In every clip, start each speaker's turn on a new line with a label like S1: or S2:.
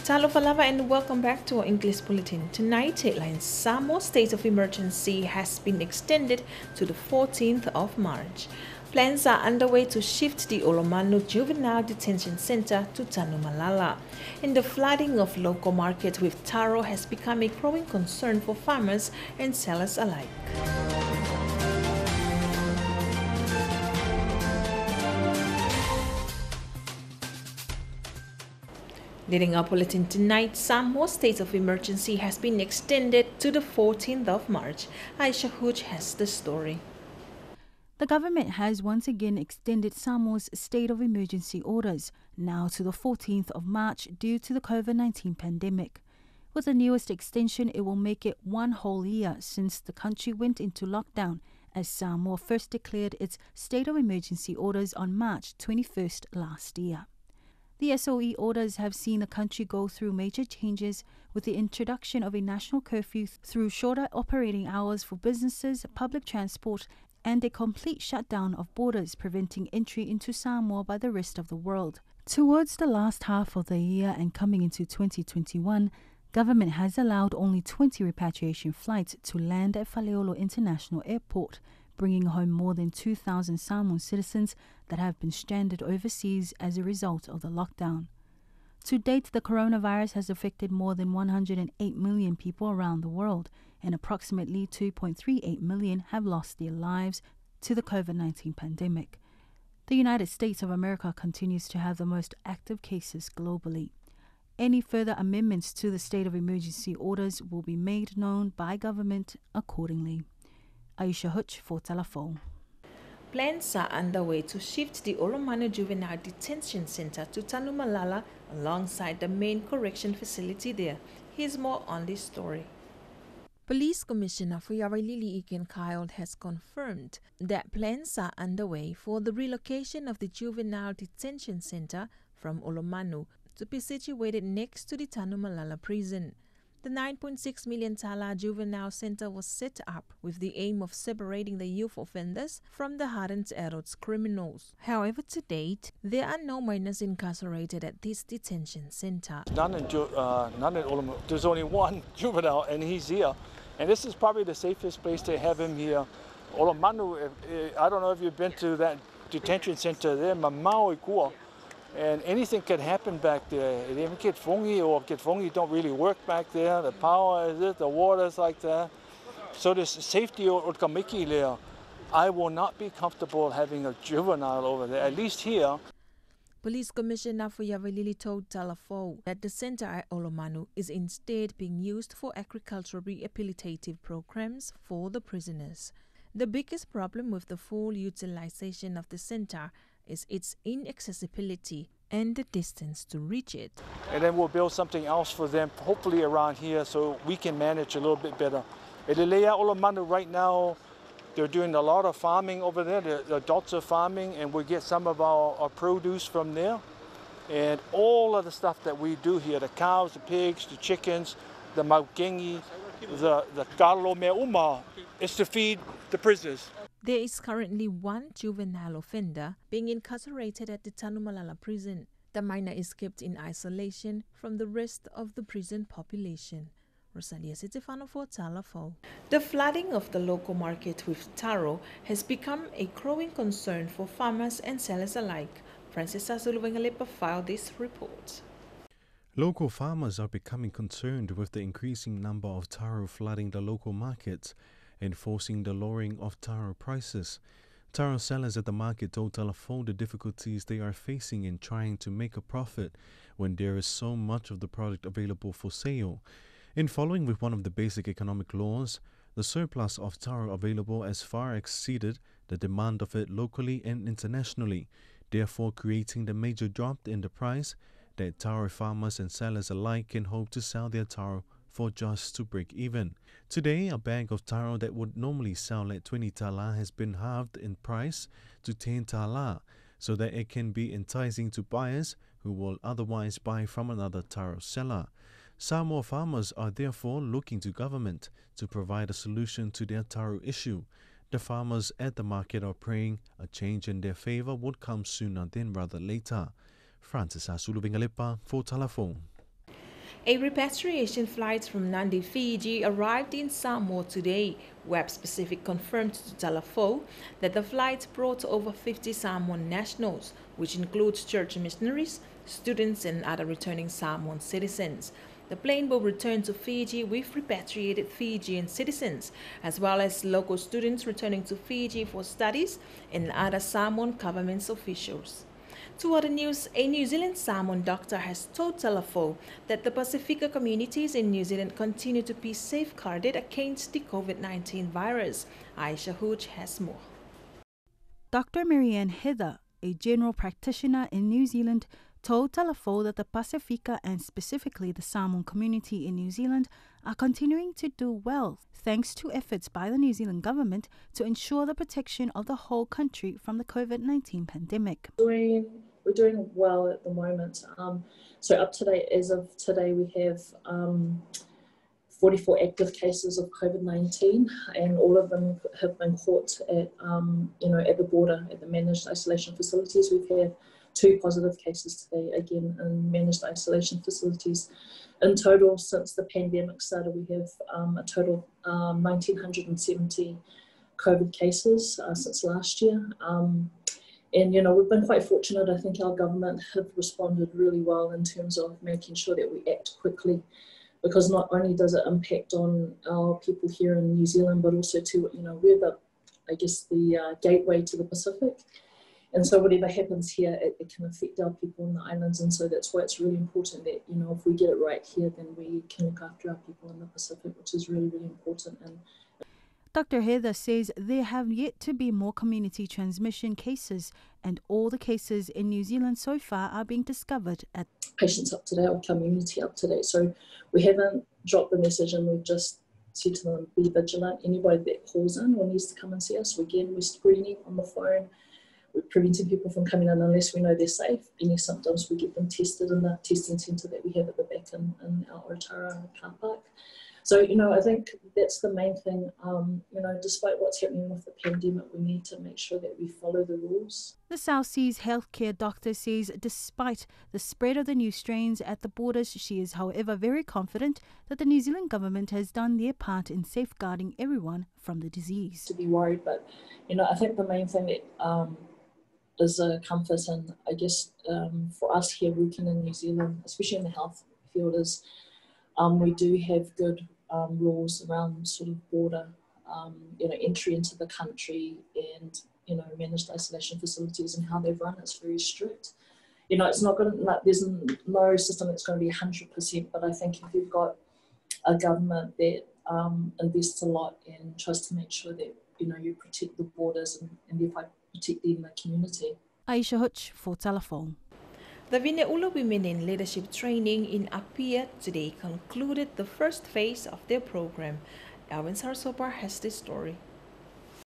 S1: Talafou and welcome back to our English Bulletin. Tonight, headlines: Samoa state of emergency has been extended to the 14th of March. Plans are underway to shift the Olomanu Juvenile Detention Center to Tanumalala. And the flooding of local market with taro has become a growing concern for farmers and sellers alike. Leading our bulletin tonight, Samoa state of emergency has been extended to the 14th of March. Aisha Huj has the story.
S2: The government has once again extended Samoa's state of emergency orders, now to the 14th of March due to the COVID-19 pandemic. With the newest extension, it will make it one whole year since the country went into lockdown, as Samoa first declared its state of emergency orders on March 21st last year. The SOE orders have seen the country go through major changes with the introduction of a national curfew through shorter operating hours for businesses, public transport, and a complete shutdown of borders preventing entry into Samoa by the rest of the world. Towards the last half of the year and coming into 2021, government has allowed only 20 repatriation flights to land at Faleolo International Airport, bringing home more than 2,000 Samoan citizens that have been stranded overseas as a result of the lockdown. To date, the coronavirus has affected more than 108 million people around the world, and approximately 2.38 million have lost their lives to the COVID-19 pandemic. The United States of America continues to have the most active cases globally. Any further amendments to the state of emergency orders will be made known by government accordingly. Aisha Hutch for Talafou.
S1: Plans are underway to shift the Olomanu Juvenile Detention Center to Tanumalala alongside the main correction facility there. Here's more on this story. Police Commissioner for Yawailili Iken Kyle has confirmed that plans are underway for the relocation of the Juvenile Detention Center from Olomanu to be situated next to the Tanumalala prison. The 9.6 million Tala Juvenile Center was set up with the aim of separating the youth offenders from the hardened adult criminals. However, to date, there are no minors incarcerated at this detention center.
S3: None in Olomouc. There's only one juvenile, and he's here. And this is probably the safest place to have him here. Olomanu, I don't know if you've been to that detention center there, Mamau Ikua. And anything can happen back there. Kitfongi or Kitfongi don't really work back there. The power is it, the water's like that. So there's safety or Kamiki there. I will not be comfortable having a juvenile over there, at least here.
S1: Police Commissioner for Yawailili told Talafou that the center at Olomanu is instead being used for agricultural rehabilitative programs for the prisoners. The biggest problem with the full utilization of the center is its inaccessibility and the distance to reach it.
S3: And then we'll build something else for them, hopefully around here, so we can manage a little bit better. Elelea Olomanu right now, they're doing a lot of farming over there. The adults are farming, and we get some of our produce from there. And all of the stuff that we do here, the cows, the pigs, the chickens, the maukengi, the kalo me uma, is to feed the prisoners.
S1: There is currently one juvenile offender being incarcerated at the Tanumalala prison. The minor is kept in isolation from the rest of the prison population. Rosalia Sitifano for Talafou. The flooding of the local market with taro has become a growing concern for farmers and sellers alike. Francis Azuluwengalepa filed this report.
S4: Local farmers are becoming concerned with the increasing number of taro flooding the local markets and forcing the lowering of taro prices. Taro sellers at the market told Talafou the difficulties they are facing in trying to make a profit when there is so much of the product available for sale. In following with one of the basic economic laws, the surplus of taro available has far exceeded the demand of it locally and internationally, therefore creating the major drop in the price that taro farmers and sellers alike can hope to sell their taro for just to break even. Today, a bag of taro that would normally sell at 20 tala has been halved in price to 10 tala, so that it can be enticing to buyers who will otherwise buy from another taro seller. Samoa farmers are therefore looking to government to provide a solution to their taro issue. The farmers at the market are praying a change in their favor would come sooner than rather later. Francis Azuluwengalepa for Talafou.
S1: A repatriation flight from Nadi, Fiji arrived in Samoa today. Web Pacific confirmed to Talafou that the flight brought over 50 Samoan nationals, which includes church missionaries, students and other returning Samoan citizens. The plane will return to Fiji with repatriated Fijian citizens, as well as local students returning to Fiji for studies and other Samoan government officials. To other news, a New Zealand Samoan doctor has told Talafou that the Pacifica communities in New Zealand continue to be safeguarded against the COVID-19 virus. Aisha Hooch has more.
S2: Dr. Marianne Heather, a general practitioner in New Zealand, told Talafou that the Pacifica and specifically the Samoan community in New Zealand are continuing to do well thanks to efforts by the New Zealand government to ensure the protection of the whole country from the COVID-19 pandemic.
S5: We're doing well at the moment. So up to date, as of today, we have 44 active cases of COVID-19, and all of them have been caught at at the border, at the managed isolation facilities. We've had 2 positive cases today, again in managed isolation facilities. In total, since the pandemic started, we have a total 1,970 COVID cases since last year. And, we've been quite fortunate. I think our government have responded really well in terms of making sure that we act quickly, because not only does it impact on our people here in New Zealand, but also to, we're the gateway to the Pacific. And so whatever happens here, it can affect our people in the islands. And so that's why it's really important that, if we get it right here, then we can look after our people in the Pacific, which is really, really important. And
S2: Dr. Heather says there have yet to be more community transmission cases, and all the cases in New Zealand so far are being discovered at
S5: patients up to date, our community up to date. So we haven't dropped the message, and we've just said to them, be vigilant. Anybody that calls in or needs to come and see us, we're screening on the phone. We're preventing people from coming in unless we know they're safe. Any symptoms, we get them tested in the testing centre that we have at the back in our Otara car park. So, I think that's the main thing. Despite what's happening with the pandemic, we need to make sure that we follow the rules.
S2: The South Seas healthcare doctor says despite the spread of the new strains at the borders, she is, however, very confident that the New Zealand government has done their part in safeguarding everyone from the disease.
S5: To be worried, but, I think the main thing that is a comfort, and I guess for us here working in New Zealand, especially in the health field, is we do have good rules around sort of border, entry into the country, and managed isolation facilities and how they've run. It's very strict. It's not going to, there's no system that's going to be 100%, but I think if you've got a government that invests a lot and tries to make sure that you protect the borders and therefore protecting the community.
S2: Aisha Hutch for Talafou.
S1: The Vineula Women in Leadership Training in Apia today concluded the first phase of their program. Alvin Sarsopar has this story.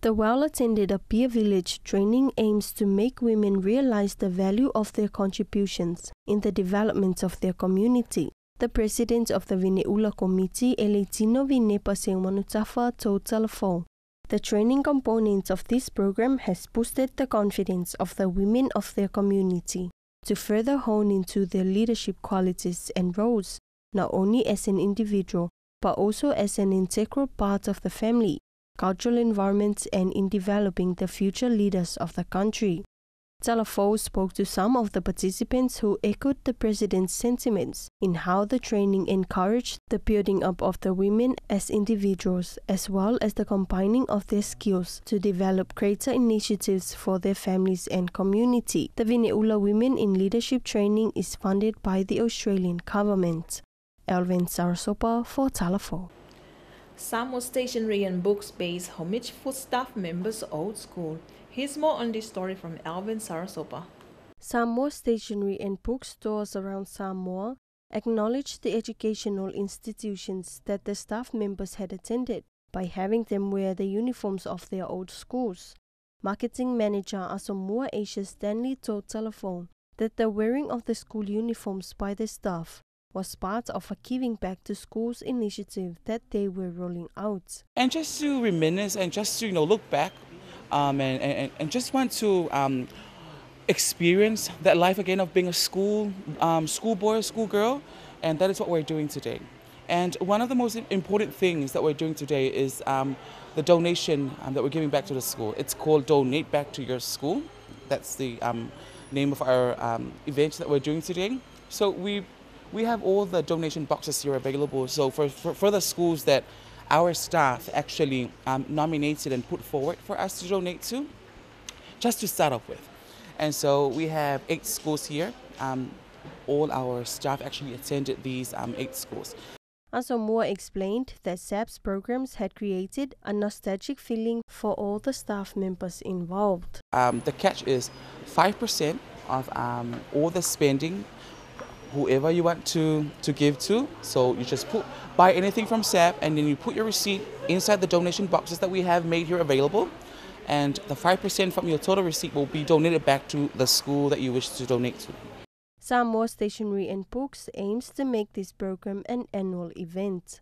S6: The well-attended Apia Village training aims to make women realize the value of their contributions in the development of their community. The president of the Vineula Committee, Eletino Vinepa Seumanutafa, told Talafou. The training component of this program has boosted the confidence of the women of their community to further hone into their leadership qualities and roles, not only as an individual, but also as an integral part of the family, cultural environment, and in developing the future leaders of the country. Talafou spoke to some of the participants who echoed the president's sentiments in how the training encouraged the building up of the women as individuals, as well as the combining of their skills to develop greater initiatives for their families and community. The Vineula Women in Leadership Training is funded by the Australian government. Alvin Sarsopa for Talafou.
S1: Samoa Stationery and Books pays homage for staff members' old school. Here's more on this story from Alvin Sarasopa.
S6: Samoa stationery and bookstores around Samoa acknowledged the educational institutions that the staff members had attended by having them wear the uniforms of their old schools. Marketing manager Asamoah Asia Stanley told Talafou that the wearing of the school uniforms by the staff was part of a giving back to schools initiative that they were rolling out.
S7: And just to reminisce and just to look back and just want to experience that life again of being a schoolboy, schoolgirl, and that is what we're doing today. And one of the most important things that we're doing today is the donation that we're giving back to the school. It's called Donate Back to Your School. That's the name of our event that we're doing today. So we have all the donation boxes here available. So for the schools that our staff actually nominated and put forward for us to donate to, just to start off with. And so we have 8 schools here. All our staff actually attended these 8 schools.
S6: Asamoah explained that SAP's programs had created a nostalgic feeling for all the staff members involved.
S7: The catch is 5% of all the spending, whoever you want to give to. So you just buy anything from SAP, and then you put your receipt inside the donation boxes that we have made here available. And the 5% from your total receipt will be donated back to the school that you wish to donate to.
S6: Samoa Stationery and Books aims to make this program an annual event.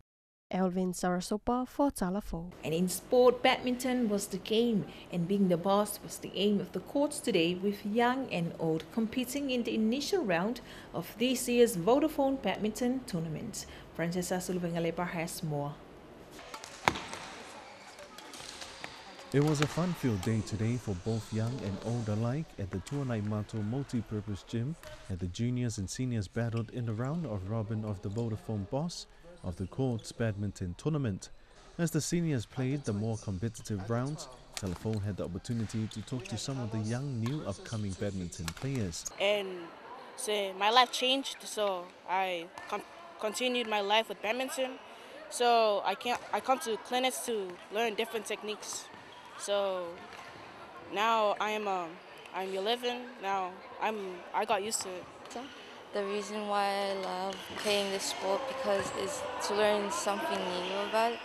S6: Elvin Sarasopa for Talafou.
S1: And in sport, badminton was the game, and being the boss was the aim of the courts today, with young and old competing in the initial round of this year's Vodafone badminton tournament. Francesca Sulvengalepa has more.
S4: It was a fun-filled day today for both young and old alike at the Tuanai Mato multi-purpose gym, as the juniors and seniors battled in the round of robin of the Vodafone boss of the courts badminton tournament. As the seniors played the more competitive rounds, Talafou had the opportunity to talk to some of the young new upcoming badminton players.
S8: And so my life changed, so I continued my life with badminton. So I come to clinics to learn different techniques. So now I'm 11. Now I got used to it.
S9: The reason why I love playing this sport because it's to learn something new about it,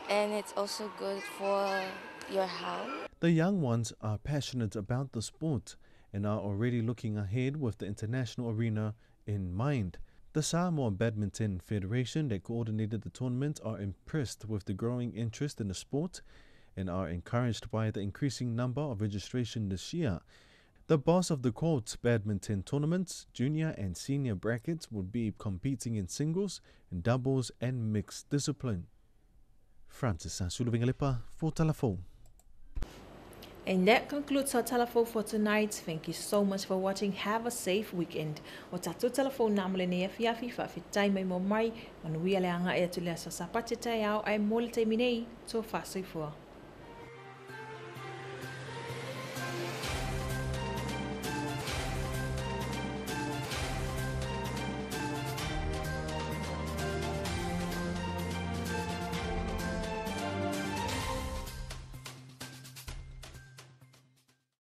S9: and it's also good for your health.
S4: The young ones are passionate about the sport and are already looking ahead with the international arena in mind. The Samoa Badminton Federation that coordinated the tournament are impressed with the growing interest in the sport and are encouraged by the increasing number of registration this year. The boss of the courts badminton tournaments, junior and senior brackets, will be competing in singles, in doubles and mixed discipline. Francis Sulvengalepa for Talafou.
S1: And that concludes our Talafou for tonight. Thank you so much for watching. Have a safe weekend. O tatu Talafou namle ne fiafi fa fitai mai mo mai. Manuia le anga e tulia sa sapatita yao ai mole te minei to fasifua.